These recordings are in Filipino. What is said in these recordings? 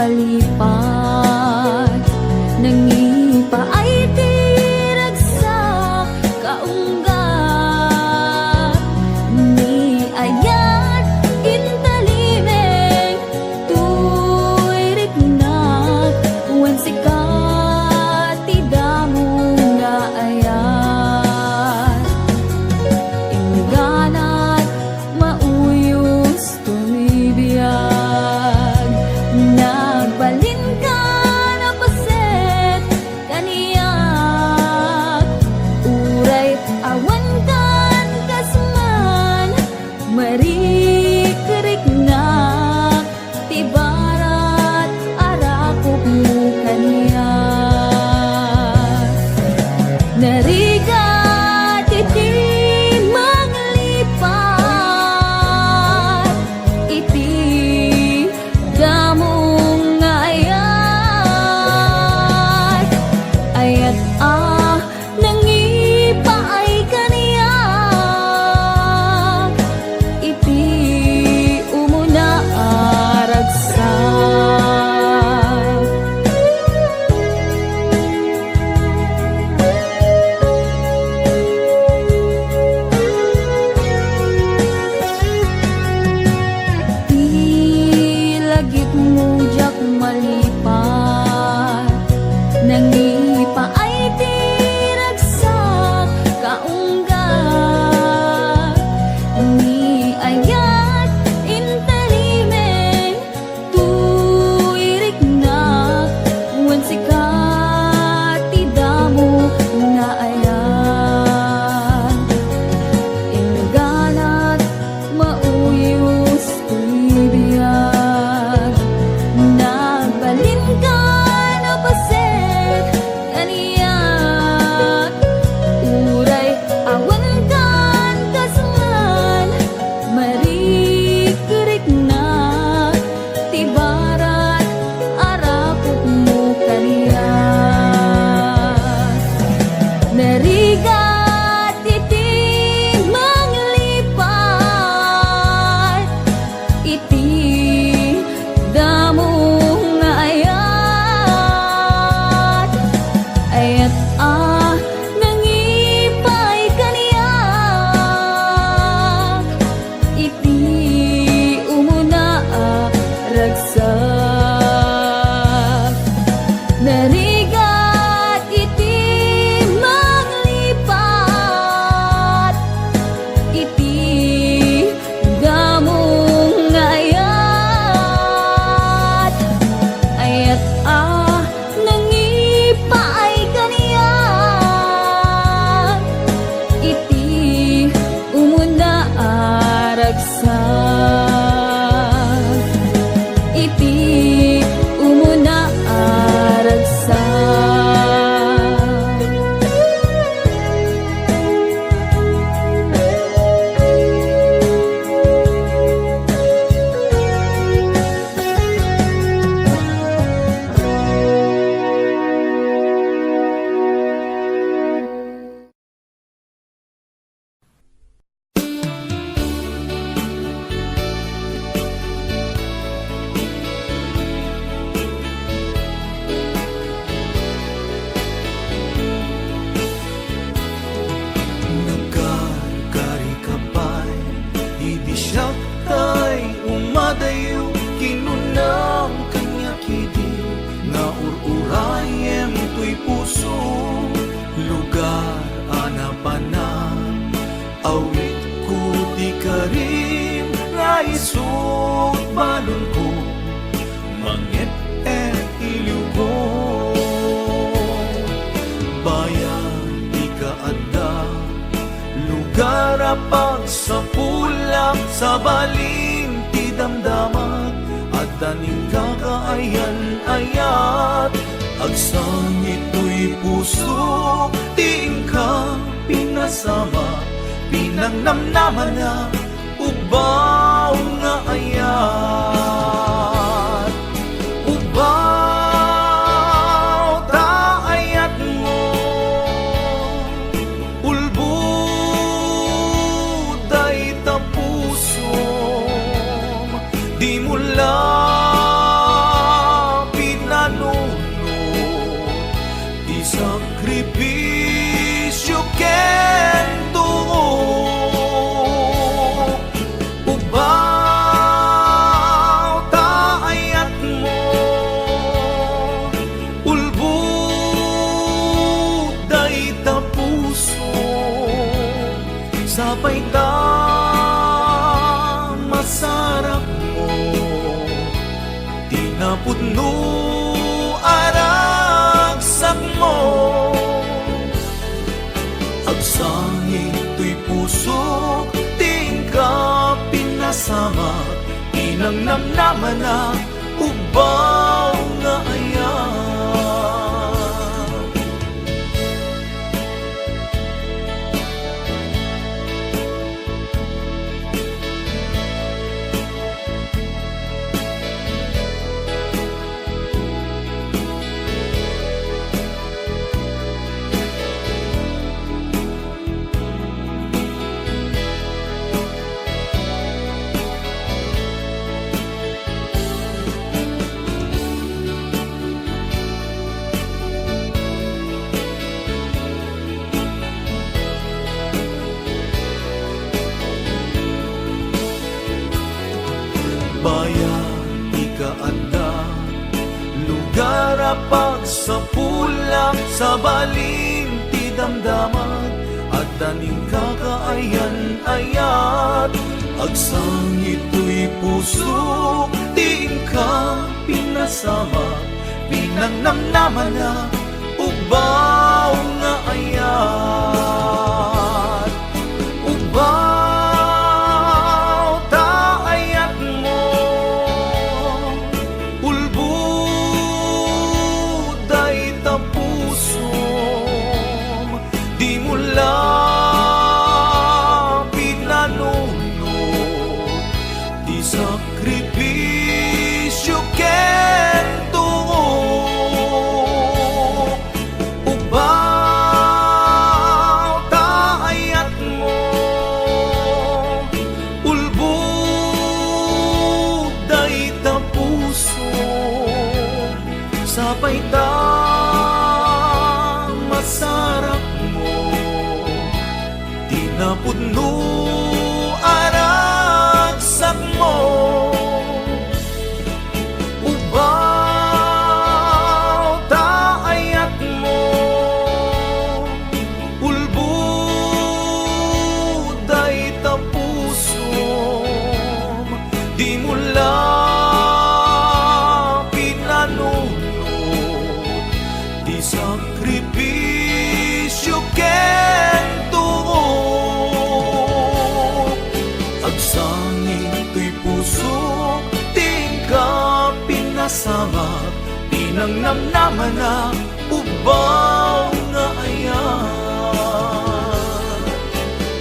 malipat, nangipa ay tiragsak kaunggat, ni ayat intalimeng tuirik na wan sikat tidamo nga ayat, ingganat mauyos tumibiyag, nagbalin ka na paset kaniyak, uray awan kan kasman marikiriknak tibarat arakop mo kaniyak, narigat iti maglipat, iti damong ayat, ayat nangipa ay kaniyak, iti umuna aragsak. Ilagip mo jak malipat, nangipa ay tiragsak kaunggat, ni ayat intalimeng tuirik na wan sikat tidamo nga ayat, ingganat mauyos tumibiyag, nagbalin ka na paset kaniyak, uray awan kan kasman marikiriknak tibarat arakop mo kaniyak, narigat iti manglipat, iti damong ayat, ayat nangipay kaniyak, iti umuna ragsak, narigat iti manglipat, iti damong ayat, ayat nangipa ay kaniyak, iti umuna aragsak, iti umuna aragsak. Nagkarkari kapay, idi siya tay umadayo, kinunang kanya kidi, nga ururayem to'y puso, lugar anapana, awit ko di karim, nga isut balon ko, mangit iliw ko, bayan di kaanda, lugar apag sa pulak, sa baling ti damdamat, at taning kakaayan-ayat, agsangit to'y puso, tiing ka pinasama, pinangnamnaman na, ubaw nga ayat, ubaw ta ayat mo, ulbuday ta puso, di mo lang napudno aragsak mo. Agsangi to'y puso, tingka pinasama, inang namnaman na ubaw nga ayan. Bayan, ikaanda, lugar apag sa pulak, sa balinti damdaman, at taning kakaayan-ayat. Agsang ito'y puso, tingka pinasama, pinangnamnaman na ubaw nga ayat. Ubaw ta ayat mo, ulbuday ta pusom, di mo lapid na nunod, di sakripisyo ken tuo. Ubaw ta ayat mo, ulbuday ta pusom, sabay ta masarap mo, di napudno aragsak mo. Ubaw ta ayat mo, ulbuday ta pusom, di mo lapid na nunod, di sakripisyo ken tuo. Agsangin to'y puso, tingka pinasama, pinangnamnaman na ubaw nga ayan.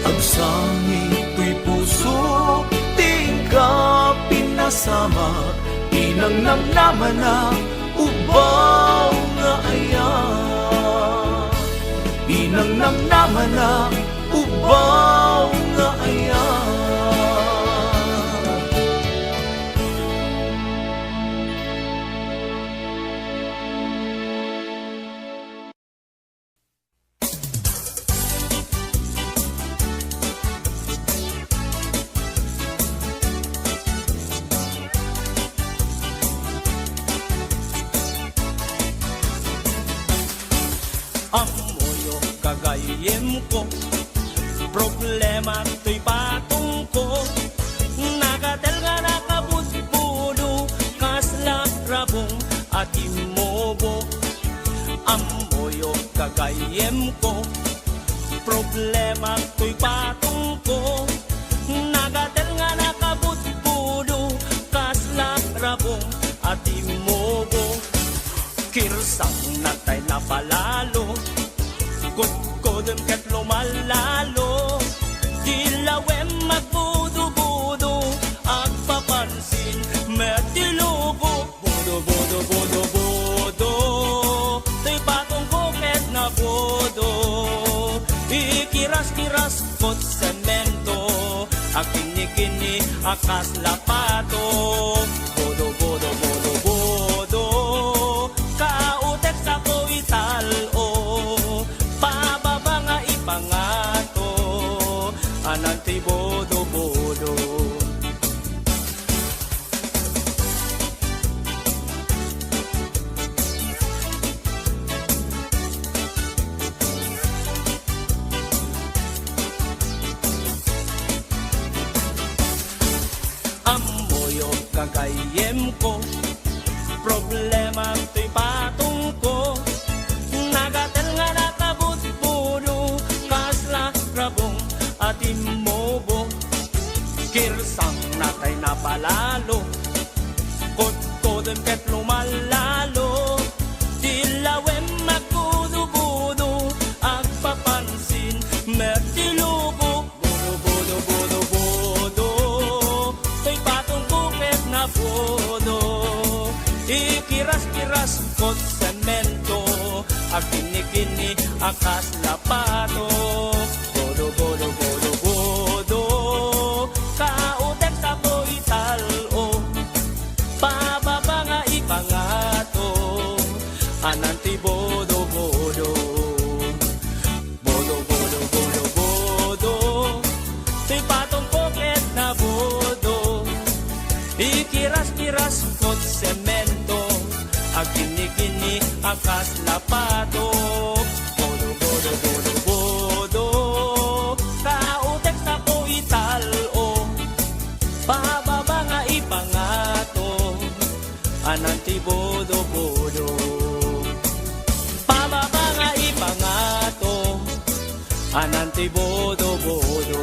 Agsangin to'y puso, tingka pinasama, pinangnamnaman na ubaw nga ayan. Pinangnamnaman na ubaw nga ayan. Amoyo kagayem ko, problema to'y patong ko. Nakatel nga nakabudbudo, kaslak rabong at imobo. Amoyo kagayem ko, problema to'y patong ko. Nakatel nga nakabudbudo, kaslak rabong at imobo. Kirsang natay na palalo, kudkudem ket lumalalo. Dilawem magbudo-budo, agpapansin metilugo. Budo-budo-budo-budo, to'y patong ko ket na budo. Ikiras-kiras kot semento, akini-kini akas lapato. Budo-budo-budo-budo, kautek sa ko italo, pababa nga ipangato, ananti bodo-bodo. Amoyo kagayem ko, Problema to'y patong ko, nagatal nga nakabutbudo, kasla rabong at imobo, kirsang natay na palalo, kodkodem ket lumalalo, dilawem magbudo-budo, agpapansin, mertilubo, budo-budo-budo-budo, to'y patong bukit na budo, ikiras-kiras kot semento, ang kinikini akas lapato, bodo-bodo-bodo-bodo, kautek sa po italo, pababa nga ipangato, ananti bodo-bodo, bodo-bodo-bodo-bodo, to'y patong poket na bodo, ikiras-kiras kot semento, ang kinikini akas lapato, bodo-bodo-bodo-bodo, kautek sa po italo, pababa nga ipangato, ananti bodo-bodo, pababa nga ipangato, ananti bodo-bodo,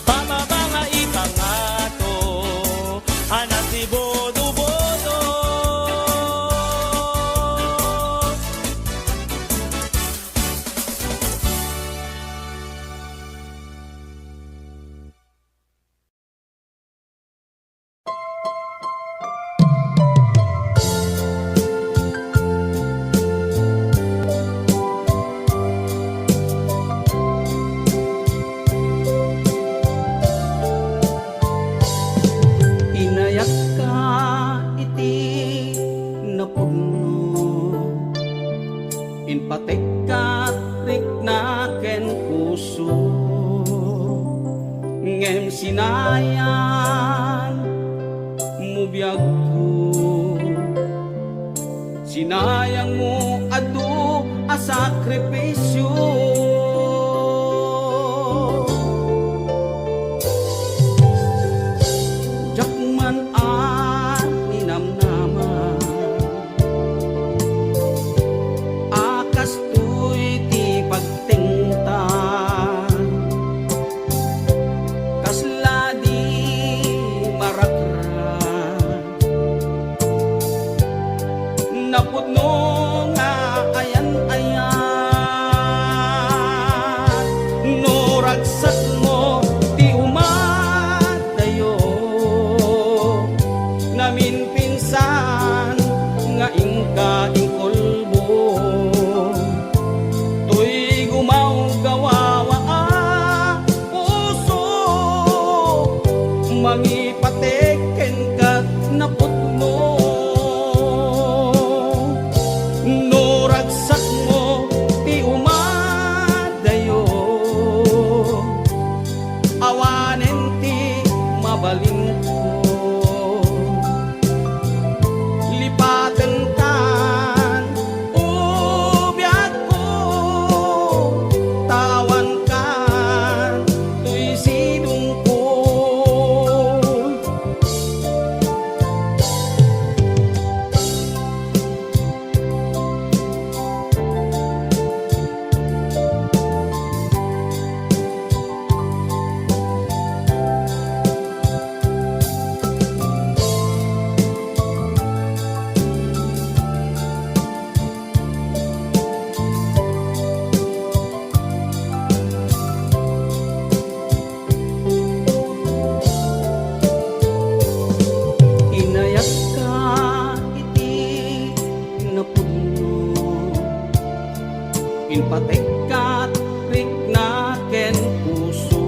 pababa nga ipangato, ananti bodo-bodo. Inayak ka iti napuno, inpatek ka rikna ken puso, ngem sinayan mo biag ko, sinayang mo adu a sakripisyo. Jakman ni namnaman, akas tuy ti pagtingtan, kasla di marakran, napudno nga ayan-ayan, no ragsak mo ti umadayo, namin pinsan nga ingka ingkolbo, tuy gumaw gawawa puso, mangipateken kat naputno, no ragsak mo ti umadayo, awanen ti mabalin ko, lipaten kan ubyat ko, tawan kan tuy sidong ko, inayak ka iti napuno, inpatek ka rikna ken puso,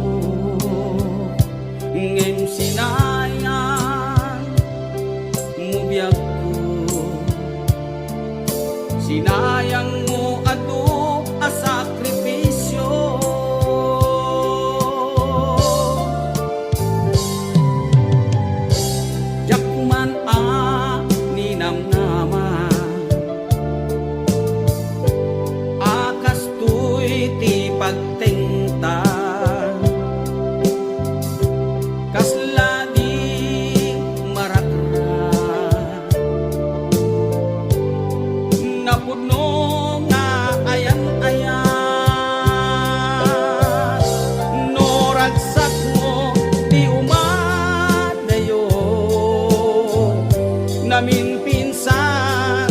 ngem sinayan mo biag ko, sinayang mo adu a sakripisyo. Jakman ni namnaman, akas tuy ti pagtingtan, kasla di marakran, lamin pinsan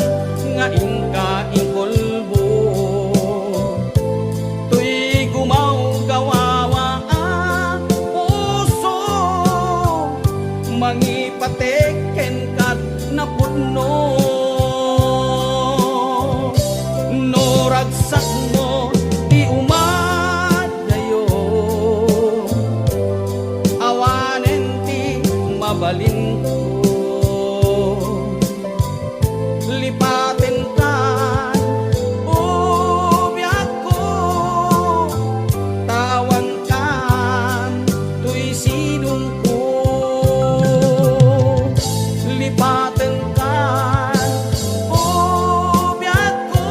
nga ingka ingkolbo tuy gumaw gawawa ang puso mangipateken kat napudno no ragsak mo di umad dayo awanen ti mabalin ko lipatin kan ubyak ko tawan kan tuy sinong ko lipatin kan ubyak ko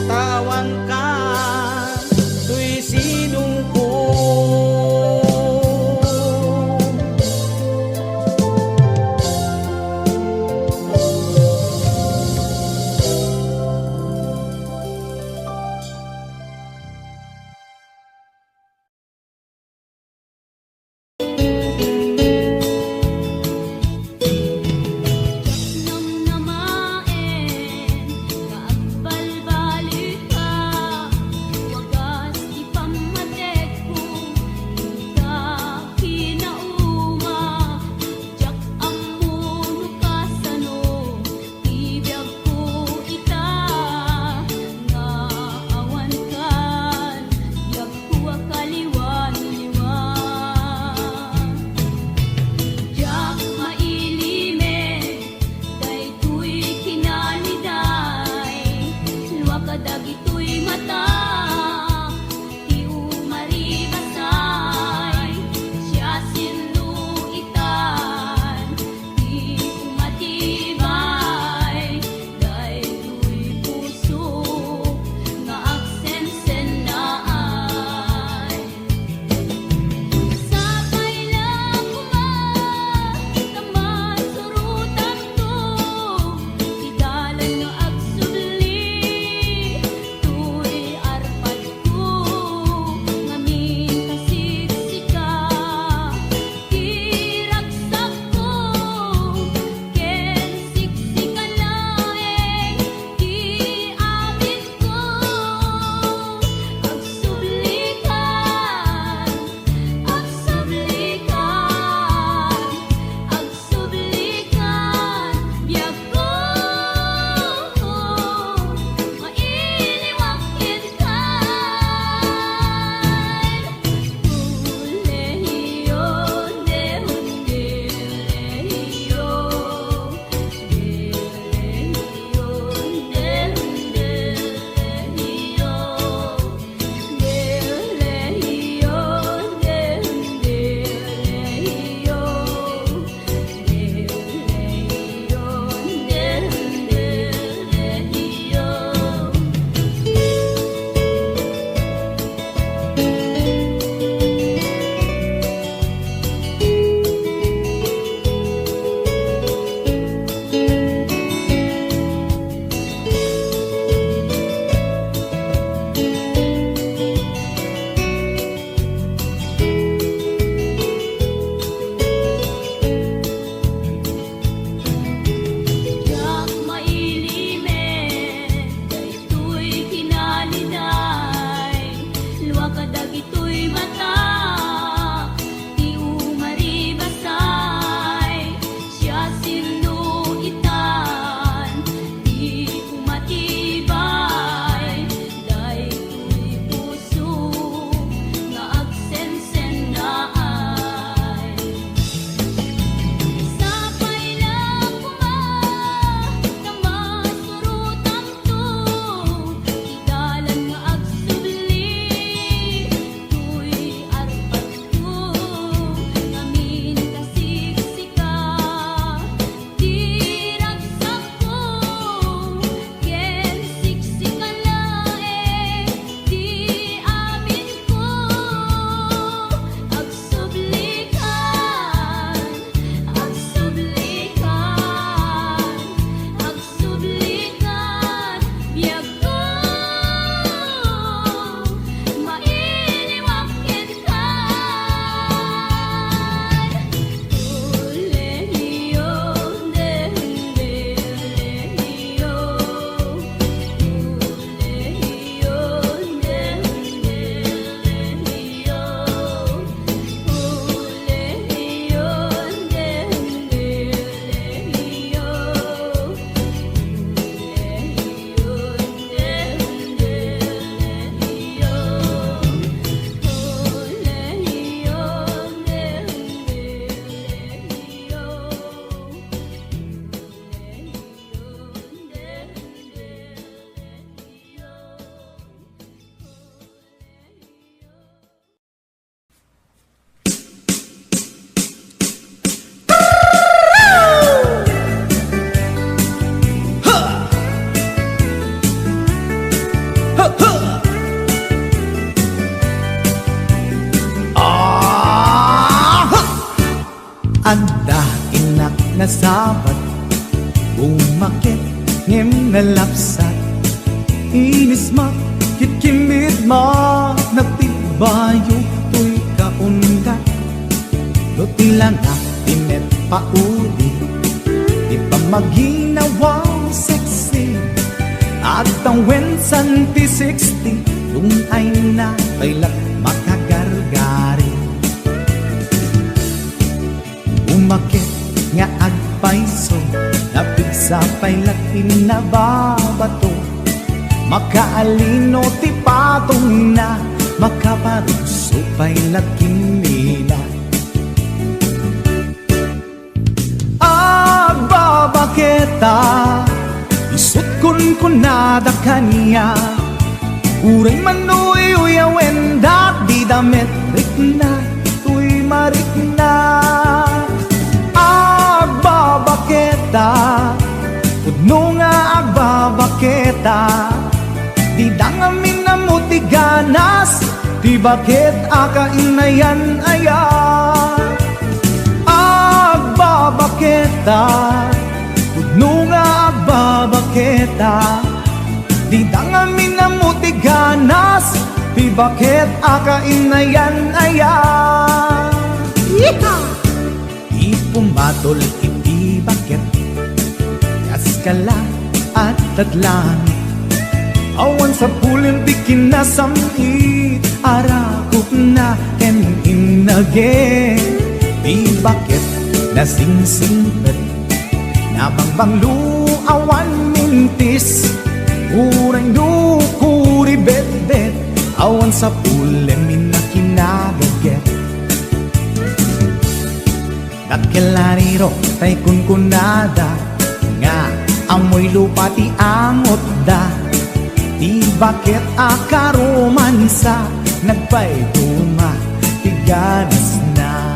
tawan kan tuy sinong ko Inak na sabat umakit ngem nalapsat inis ma kitkimit ma nagtibayo tuy kaundat do tila nga tinet pauli di pa maginawang sexy at ang wensan ti 60 yung ay na kailat makagargari umakit nga agpaiso napigsa pailat pinababato makaalino ti patong na makaparuso pailat kinila agbabaketa isut kun nada kaniya uray manuy uyawen dat di damit rikna tuy marikna agbabaketa Pudno nga agbabaketa Di dangamin na mutiganas Di bakit akainayan aya Agbabaketa Pudno nga agbabaketa Di dangamin na mutiganas Di bakit akainayan aya Ipumatol iti bakit Kaskala at tadlangit Awan sa pulin di kinasamit Arakok na ken inage Di bakit nasingsingpet Nabangbang luawan mintis Uray nukuri bet-bet Awan sa pulin minakinagaget Kakelariro tay kunkunada Nga amoy lupa ti angot da Di bakit akaromansa Nagpay duma ti ganas na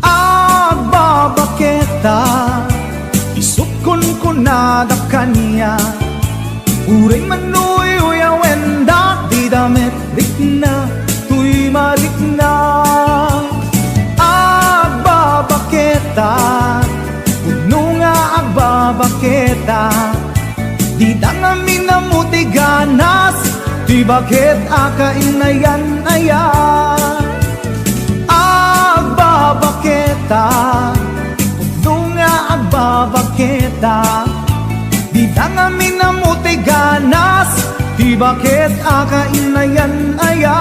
Agbabaketa Isut kunkunada kanya Uray manuy uyawen da Di damit rikna tuy marikna Agbabaketa Pudno nga agbabaketa Di dangamin na mutiganas Di bakit akainayan aya Agbabaketa Pudno nga agbabaketa Di dangamin na mutiganas Di bakit akainayan aya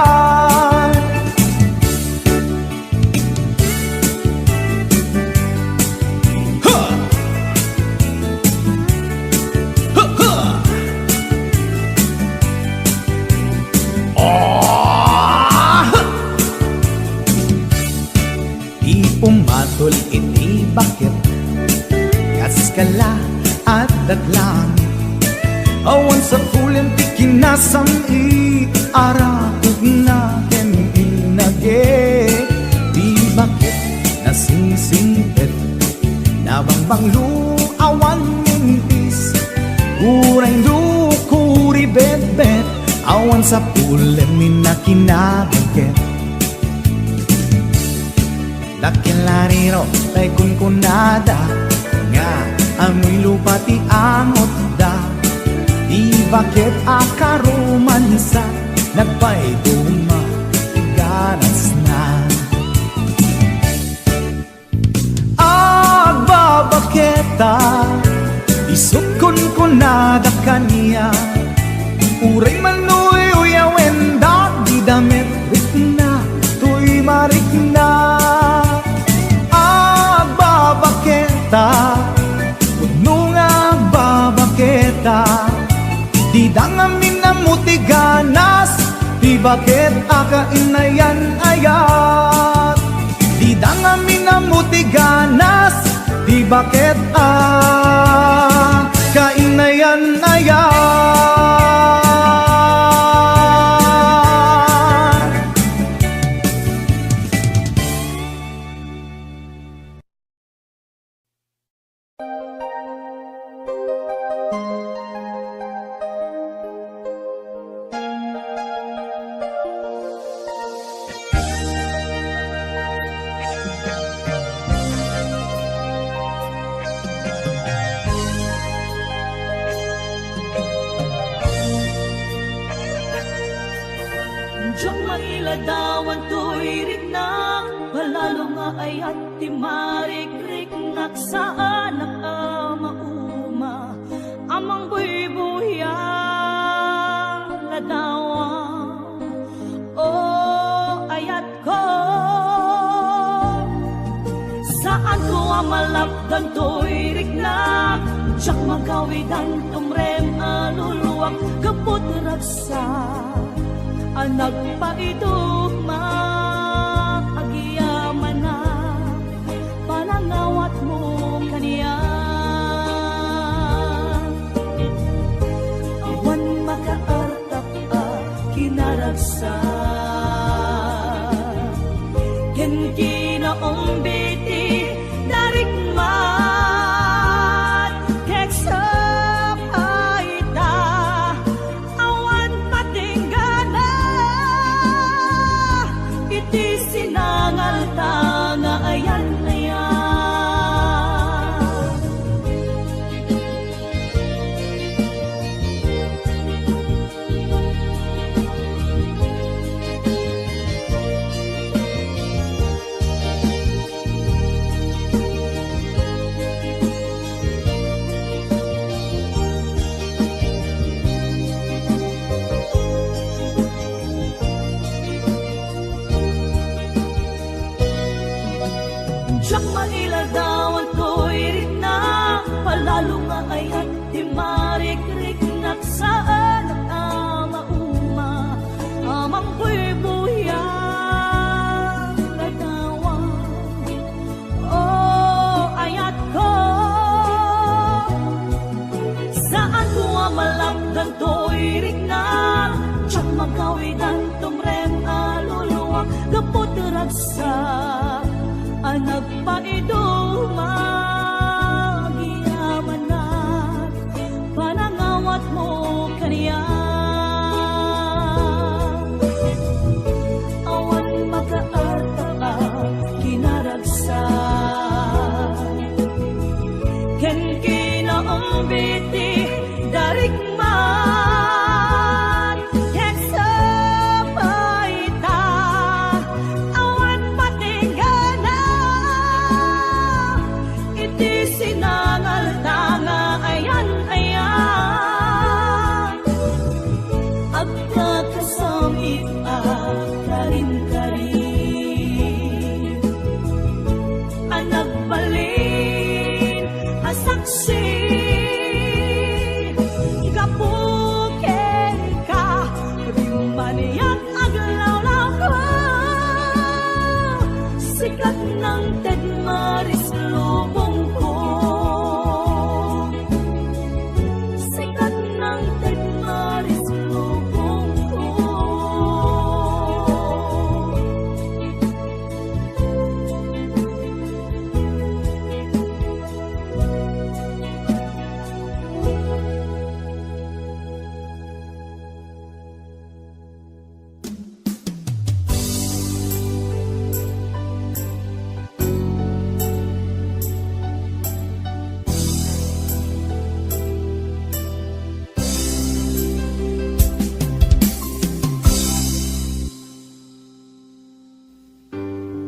Pumatol iti bakit Kaskala at daglangit Awan sa pulin ti kinasamit Arakog na ken inage Di bakit nasingsingpet Nabangbang luawan mintis Uray lukuri bet-bet Awan sa pulin minakinabaget Dakilariro tay kunkunada Nga amoy lupa ti angot da Di bakit akaromansa Nagpay duma ganas na Agbabaketa Isut kunkunada kaniya Uray manuy uyawen da Di damit rikna tuy marikna Pudno nga agbabaketa Di dangamin na mutiganas Di bakit akainayan ayat Di dangamin na mutiganas Di bakit akainayan ayat ayat ti marikrik naksaan mauma amang buybuya ladawa o ayat ko saan ko amalapdan to'y riknak siyak magawidan tumrem aluluwak kaput raksa anak paidugma agiyaman na panangawat mo kaniya awan makaartap kinaragsa ken kinaumbiti darikmat keksap aita awan patinggana iti sinangal tanga ayan ayan siyak mailadawan ko'y ritna palalo nga ayat di marikrik naksaan at mauma amang buybuya ladawan o ayat ko saan ko amalapdan to'y ritna siyak magawidan tumrem aluluwak kaput raksa anak paiduma giyaman na panangawat mo kaniya awan makaarta kinaragsa ken kinaumbiti darikmat keksap aita awan patinggana iti sinangal tanga ayan ayan agkakasamit karin-karin anak balin asaksi kapuken ka rimaniyan aglawlaw ko sikat ng tedmaris lubong ko sikat ng tedmaris lubong ko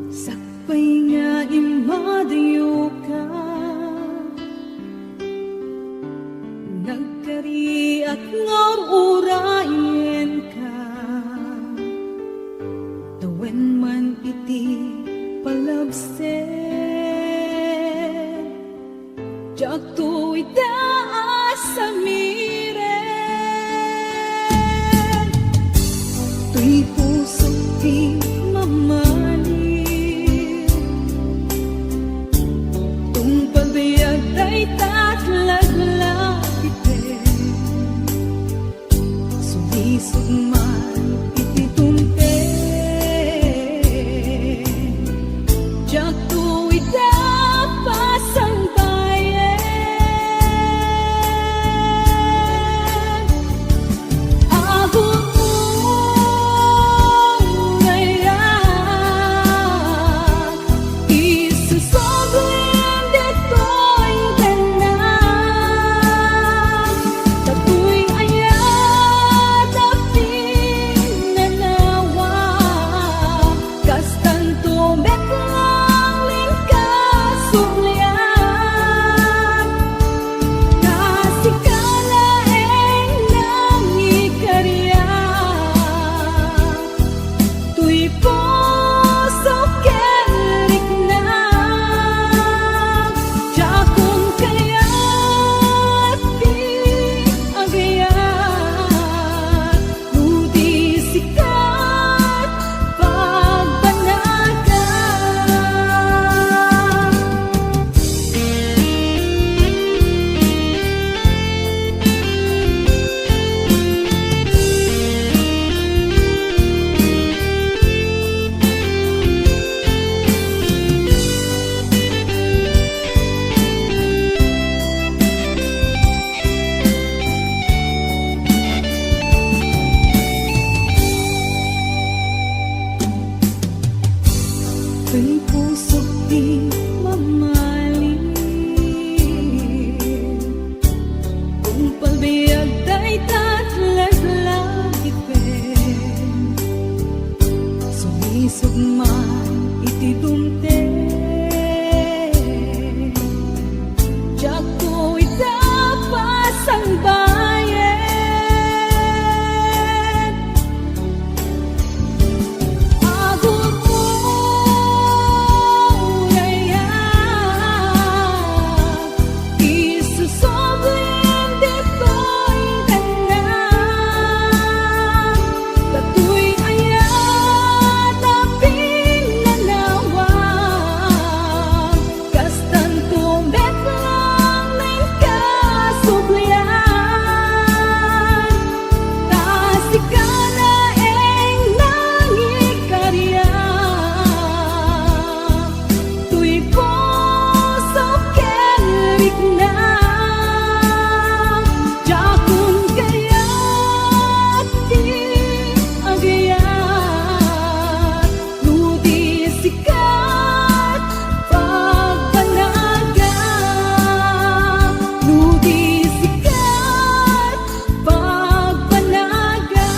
sakpay nga imadayo ka nagkari at ngururayin ka tawen man iti palabsen jak tu'y daas sa miren tu'y puso ti mamali tungpag biyag day tatlaglag sumisog man iti tumpe jak tu'y dapasang bayan ahon Lang Ako'y puso't di mamahalin. Kung pagbiag day tatlaglagipen, sumisugman iti dumte. Diyak ko'y dapas ang bayan. Agot mo rayan, isusoblim dito'y tanan. Kato'y ayat aping nanawag, kastan tumbet lang ng kasublian. Tasikana eng nangikarya, tuy puso kerik na. Jakun kaya't di agayat, ludi sikat pagbanaga, ludi sikat pagbanaga.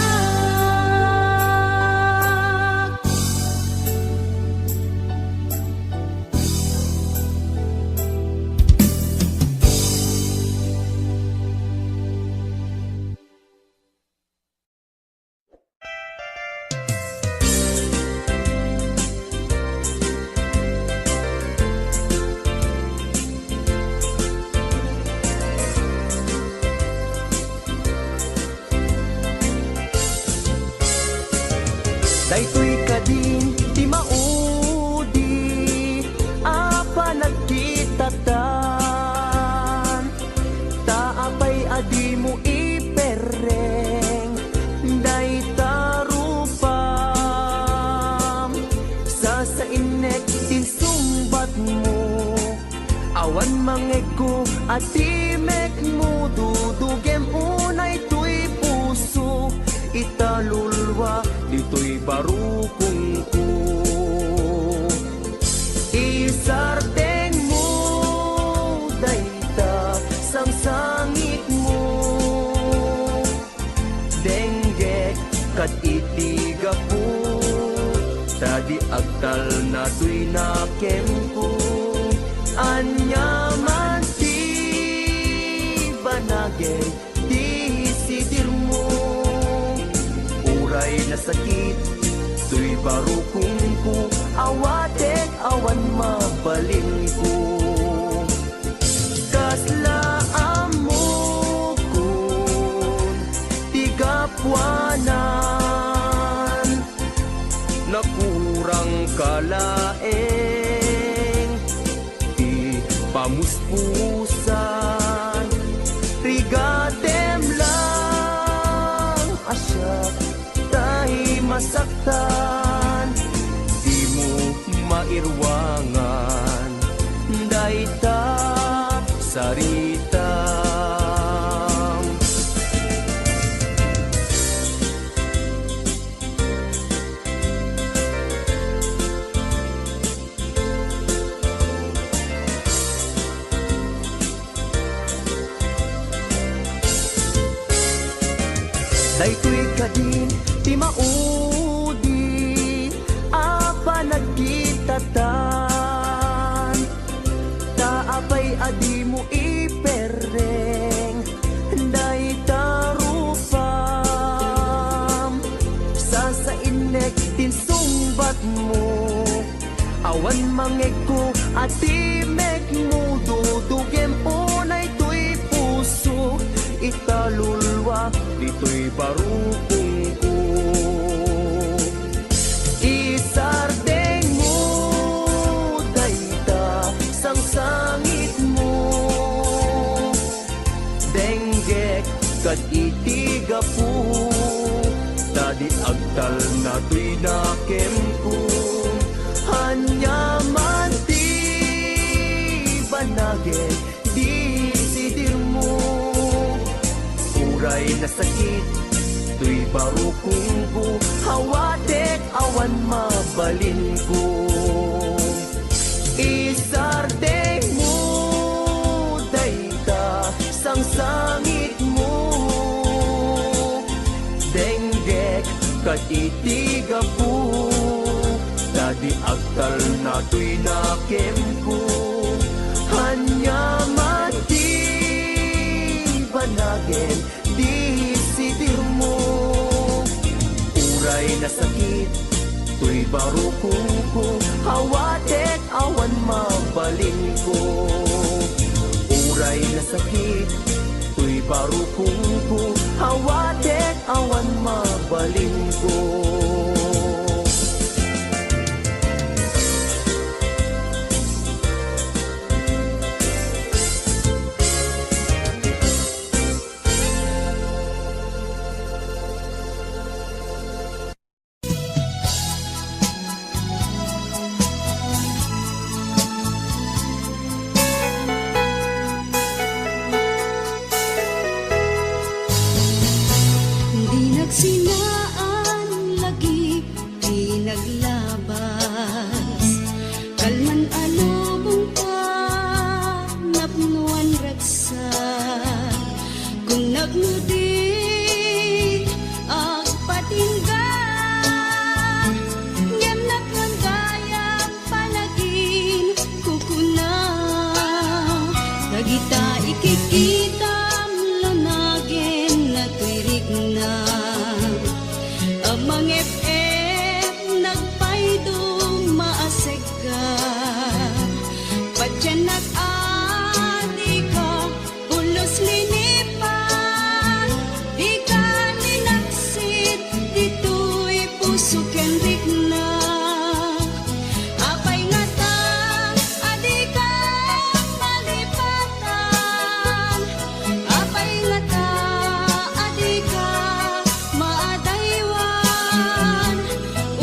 Daytoy kadin ti maudi apa nagkitatan, taapay adi mo ipereng day tarupam. Sa inek tin sumbat mo, awan mangeko at timek mo, dudugem unay tuy puso italulwa dito'y barukong ko. Isarteng mo dayta sang sangit mo, denggek kat itiga po, tadi agtal na tuy nakem ko. Anyaman ti banagay di sidir mo, uray na sakit tuy barukong ko, awatek awan mabalin ko. Kaslaan mo kun tigapwanan, nakurang kalaeng di pamuspusan, rigatem lang asya tahi masaktan, di mo mairwangan dayta sarita. Daytoy kadin ti maudi apa nagkitatan, taapay adi mo ipereng day tarupam. Sa inek tin sumbat mo, awan mangeko at timek mo, dudugem unay tuy puso italulwa dito'y barukong ko. Isardeng mo dayta sang sangit mo, denggek kad itiga po, tadi agtal na tuy nakem ko. Hanyaman ti banagay di sidir mo, uray na sakit tuy barukong ko, hawatek awan mabalin ko. tal na tuy nakempo hanya mati banagin di sidir mo uray na sakit tuy barukong ko hawatek awan mabalin ko uray na sakit tuy barukong ko hawatek awan mabalin ko Di nagsinaan lagi, di naglabas kalman alubong pa napnuan raksa kung nagnudi agpatingga ngem nagnagaya panagin kukuna dagita ikikita lunagin na tuirig na amang FM nagpaydong maaseg ka padyan nag-adi ka ulos linipan di ka ninaksit dito'y puso ken rigna apay nga ta adi ka malipatan apay nga ta adi ka maadaywan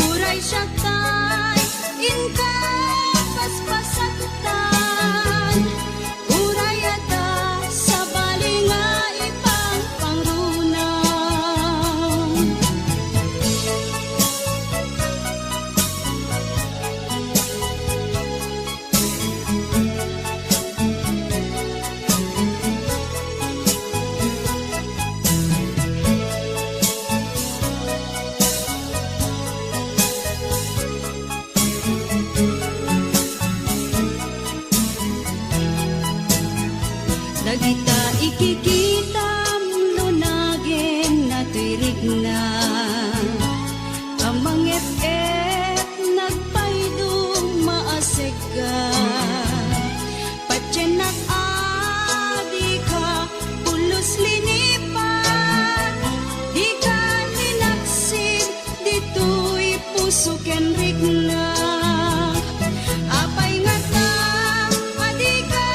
uray siya tay inka paspasagtan uray ada sa balinga ipang pangrunang dagita ikikita lunagin na tuirig na amang FM nagpaydong maaseg ka padyan nag-adi ka pulos linipan di ka ninaksid dito'y puso ken rigna apay nga ta adi ka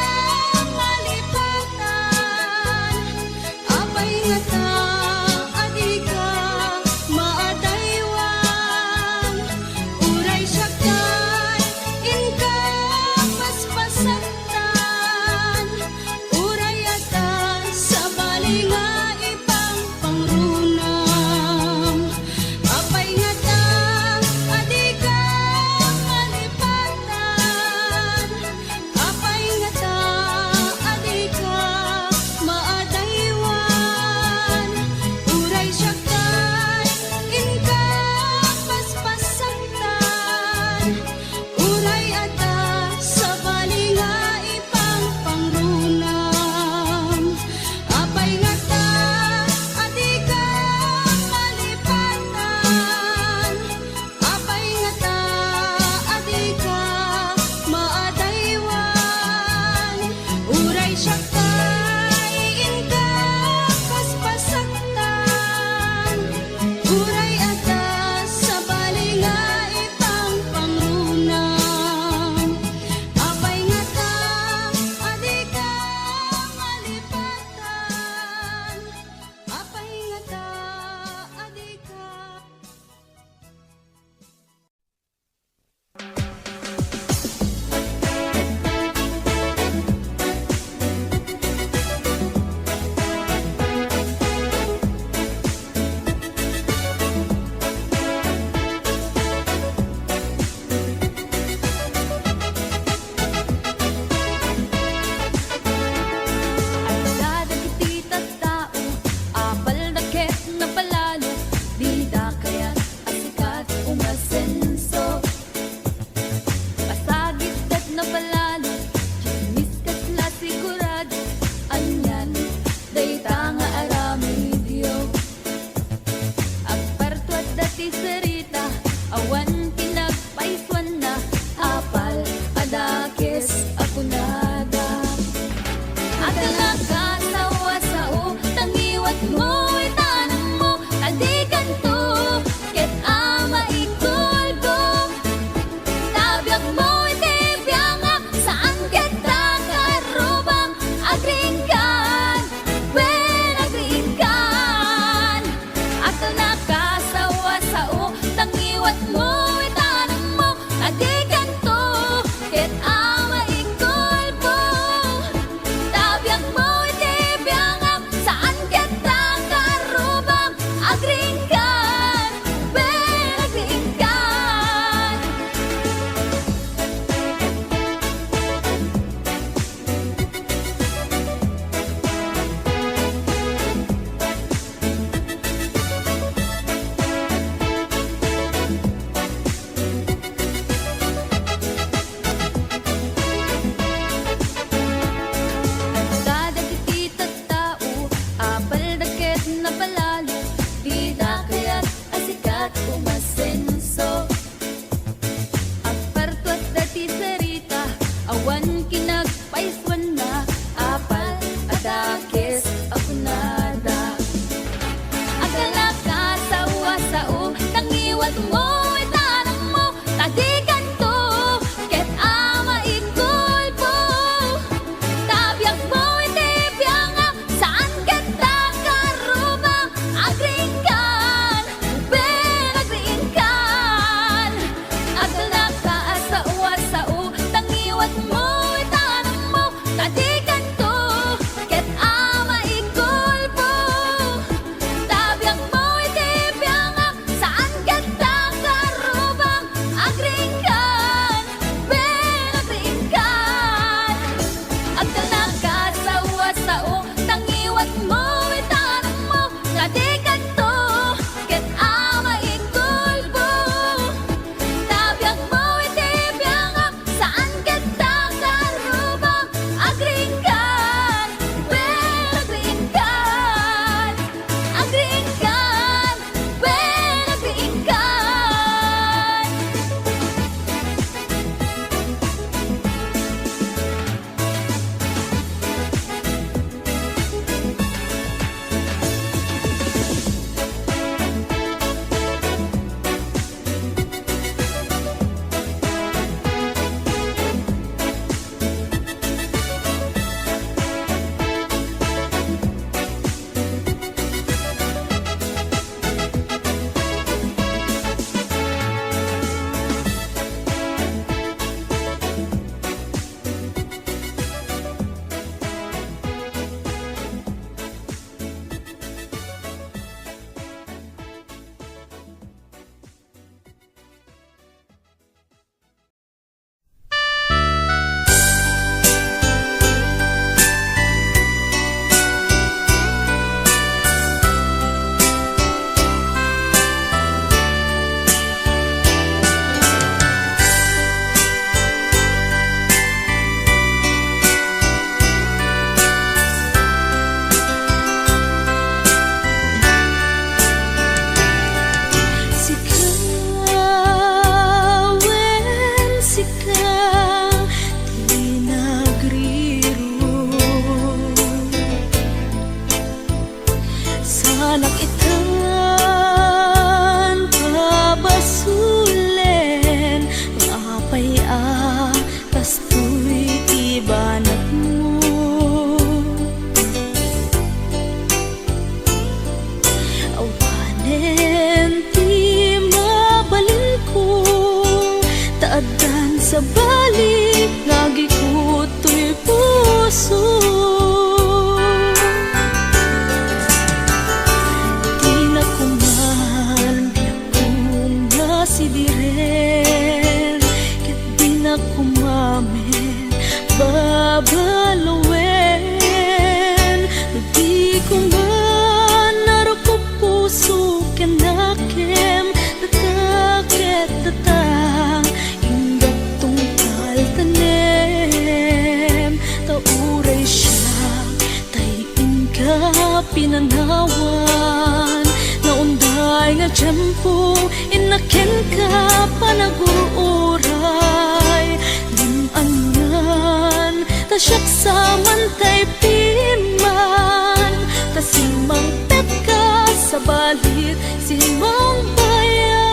malipatan na palalo, chismis kasla sigurado, anyan, dayta nga arami diyo. Agparto at dati sarita, awan pinagpaiswan na, apal, adakis, ako nada. At nakasawa sao, tangiwat mo, itanang mo, tadikan to, ket ama ikulbo. Tabyak mo, itibiyanga, saan kita karubang, agringkan, wen agringkan. At nakasawa sao, tangiwat mo, itanang mo, tadikan to, ket ama ikulbo. Tabyak mo, itibiyanga, saan kita karubang, agringkan, wen agringkan. Dadagiti tattao, apal dagket na palalo, di da kaya't asikat umasenso. Agparto at dati sarita, awan kinagpaiswan na, apal adakis ako nada. Agala ka sawa sao, tangiwat mo, itanang mo, tadikan to, ket ama ikulpo. Tabyak mo, itibiyanga, saan kita karubang, agringkan, wen agringkan. Agala ka sawa sao, tangiwat mo, itanang mo, tadikan to, ket ama ikulpo. Tabyak mo, itibiyanga, saan kita karubang, agringkan, wen agringkan. Agdala ka sawa sao, tangiwat mo, itanang mo, tadikan to, ket ama ikulbo. Tabyak mo, itibiyanga, saan kita karubang, agringkan, wen agringkan. Agringkan, wen agringkan. Anak itan pabasulen, apay tas tuy ibanat mo. Awanen ti mabalin ko, taadan sa balik, ngagi ko tuy puso. Si diren, ket di na kumamen, babalawen. Di ko man naruko puso kenakem, dataket datang, ingat tungkal tanem. tiyempo inaken ka panaguuray limangan tasyak sa mantay piman tasimang pet ka sa balit simang bayan.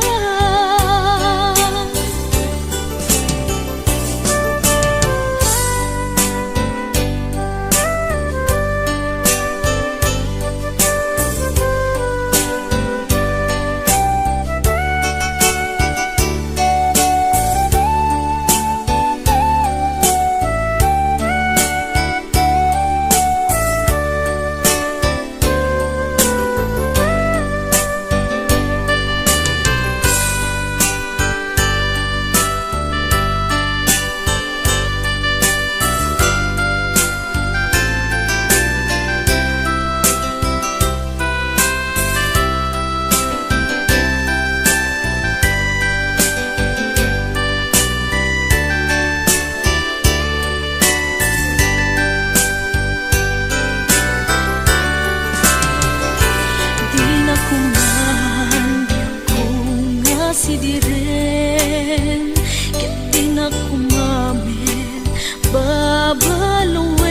Sidiren ket di na kumamen babaluwen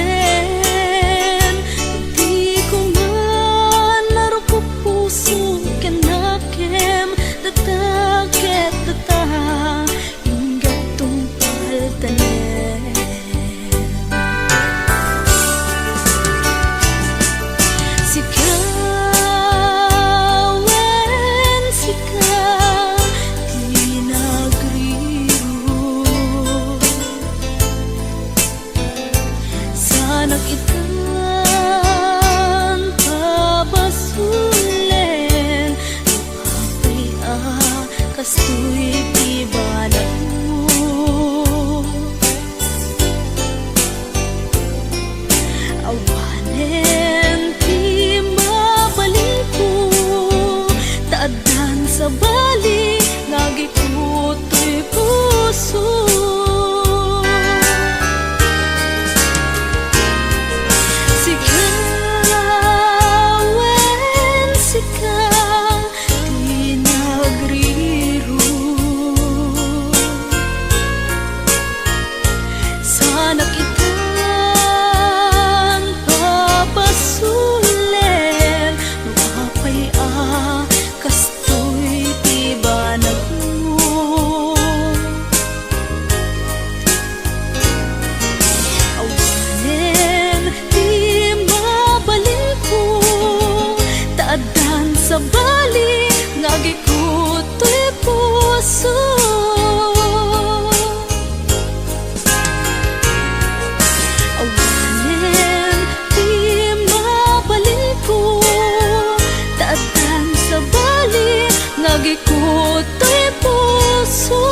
di ko man laro ko puso kenakem dataket data hingga tumpal tanem sikawen sikaw nagitan pabasulen luhapay kastoy tibanan mo awanen ti mabalin ko taadan sa bali nagikutoy puso. Sa bali nagikutoy puso awanen di mabalin ko taadan sa bali nagikutoy puso.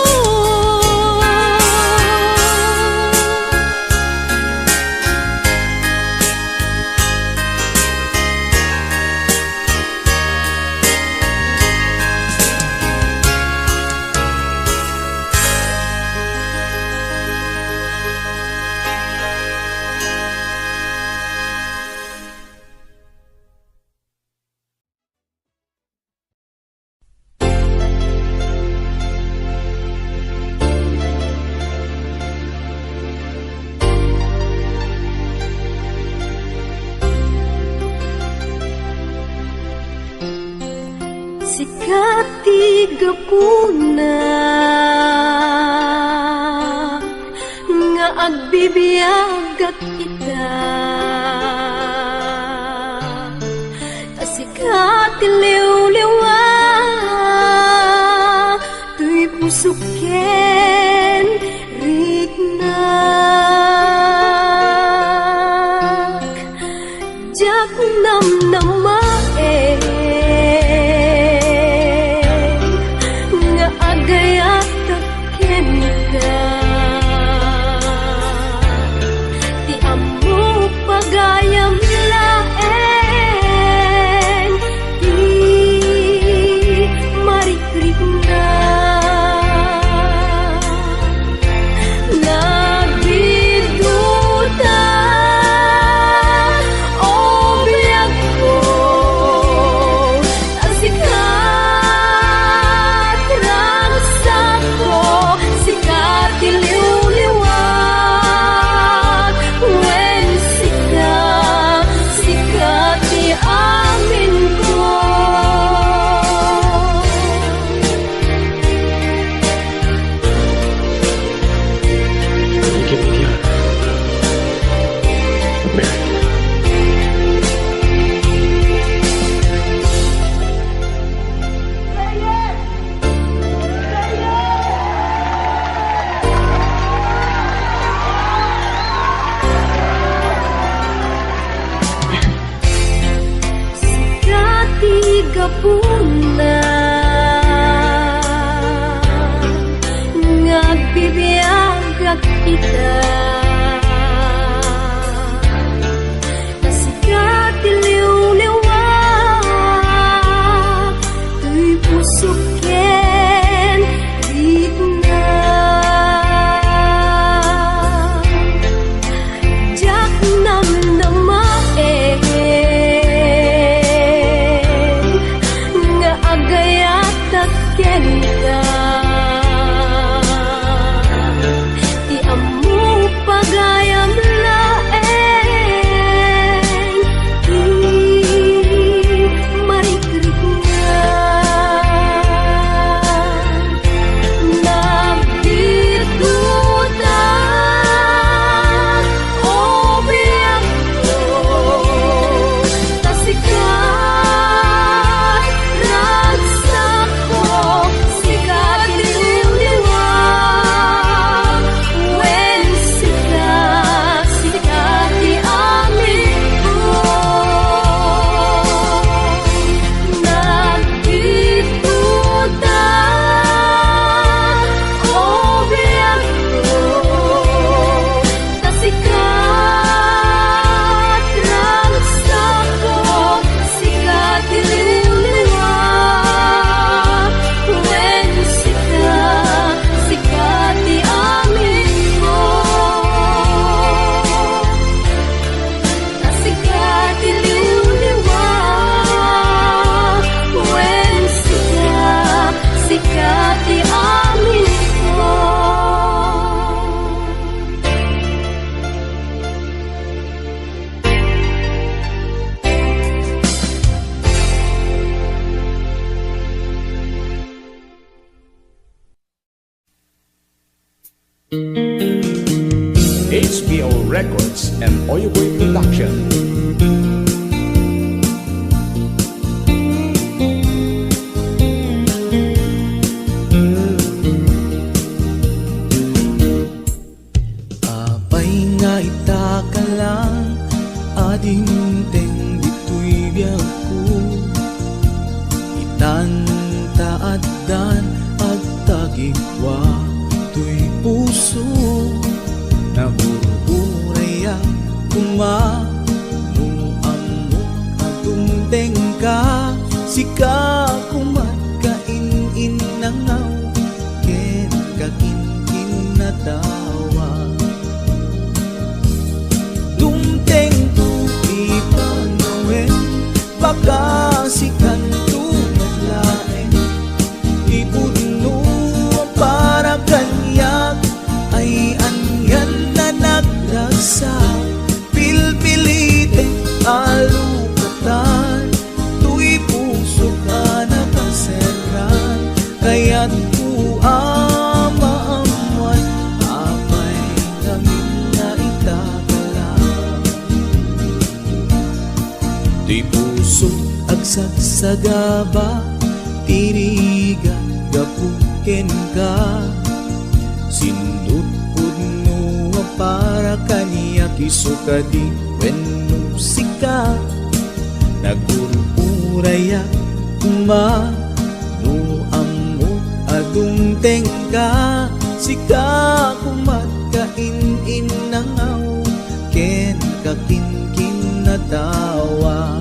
Sikati-gapuna nga agbibiyagak kita kasikati liw-liwa tuy pusuken rignak jak nam-namae pagayam laeng di marikrik na nagiduta o biyak ko Nasikat iliw-liwag, tuy pusok ken rigna. Jak namnamaen nga agayat at ken ka. Di amo pagayam laeng, di marikrikungan. Nagditutan o biyangko, tasikat ragsak ko, sikat iliw-liwag. When sikat, sikat di amin ko. Nagditutan o biyangko, tasikat ragsak ko, sikat iliw-liwag. When sikat, sikat di amin ko. Tasikat iliw-liwag. When sikat, sikat di amin ko. HBO Records and Oyoboy Production. Apay nga itaka lang, ading teng dito'y biyak ko. Itantaadan at tagigwa, to'y puso. Nabururay nung amok atong tengka, sika kumatkain nangaw, ken kakin natawa. Dumteng tu ipanawen, baka sikan tumat laeng, ibudno para kanyak, ay anyan na nagdagsa. Pilpilite alukatan, tuy puso ka nakaseran, kaya't ku amaamuan, apay namin na itagalang. Tuy puso agsagsagaba, tiriga gapuken ka, sindut pudno para kaniya kisukadi wenno sika. Nagururaya uma no amo adung tengka, sika kumatkain nangaw, ken kakin natawa.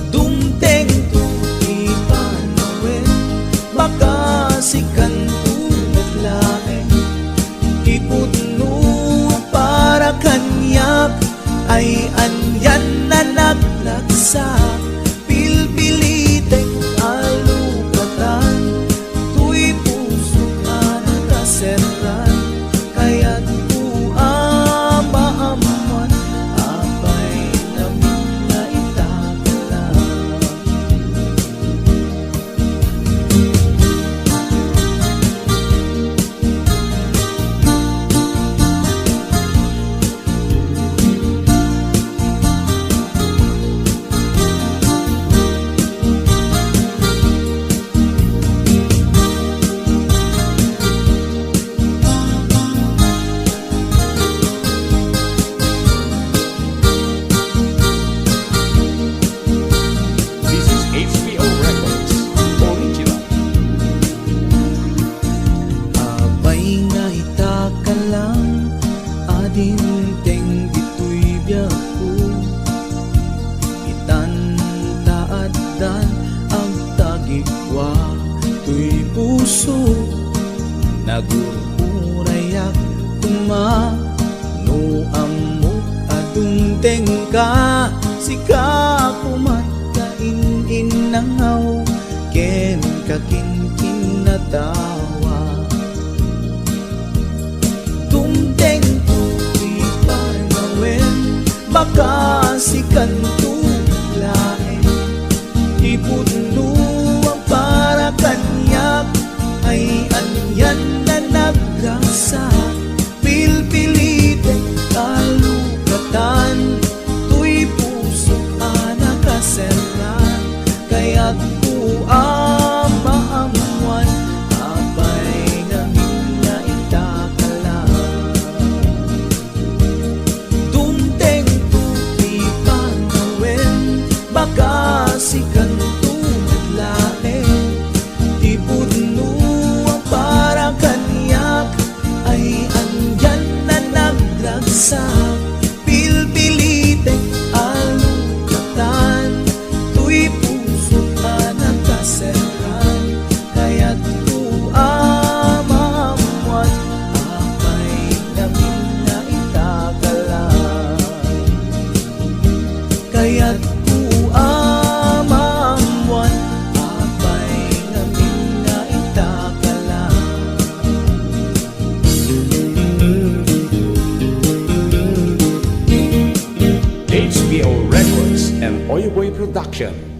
Dumteng tu ipanawen, baka sikan tumat laeng, ipudno para kanyak, ay anyan na naglagsa. Pilpilitek alukatan, tuy puso ka nakaseran, kaya't ku amaamuan, apay namin na itagalang. ka lang, adin teng dito'y biyak ko. Itantaadan ang tagikwa, to'y puso nagururayak kuma. No amok adung tengka, sika kumat kain nangaw, ken kakinkin na tawa. Tumteng tuwi pangawen, baka sikan tulaen. Iputlo ang para kanyak, ay anyan na nagrasa. Pilpilitin kalugatan, tuy puso anakaserlan. Kaya't ku amaamuan, apay ngamin nga itakalan. Dumteng tupi panawen, baka sikan tumadlaen. Di pudno ang para kanyak, ay andyan na nagragsak. Pilpilitin alugatan, tuy puso anakaserlan. Kaya't ku amamuan, apay namin na itakalan. Kaya't ku amamuan, apay namin na itakalan. HBO Records and Oyo Boy Production.